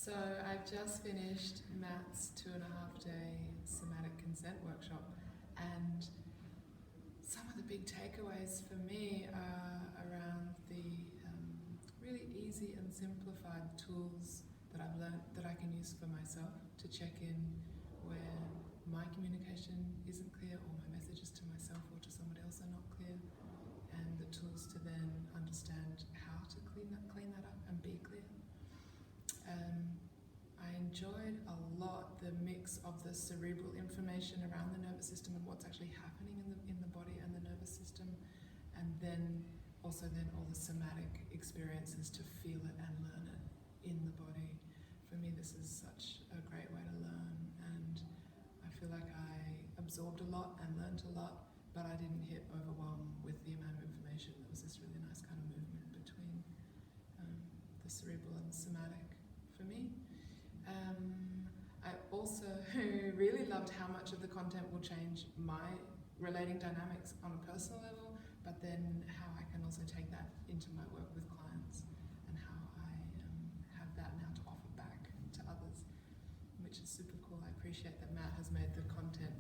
So I've just finished Matt's 2.5-day somatic consent workshop, and some of the big takeaways for me are around the really easy and simplified tools that I've learned that I can use for myself to check in where my communication isn't clear or my messages to myself or to somebody else are not clear, and the tools to then understand how to clean that up and be clear. I enjoyed a lot the mix of the cerebral information around the nervous system and what's actually happening in the body and the nervous system, and then also all the somatic experiences to feel it and learn it in the body. For me, this is such a great way to learn, and I feel like I absorbed a lot and learned a lot, but I didn't hit overwhelm with the amount of information. There was this really nice kind of movement between the cerebral and the somatic for me. I also really loved how much of the content will change my relating dynamics on a personal level, but then how I can also take that into my work with clients and how I have that now to offer back to others, which is super cool. I appreciate that Matt has made the content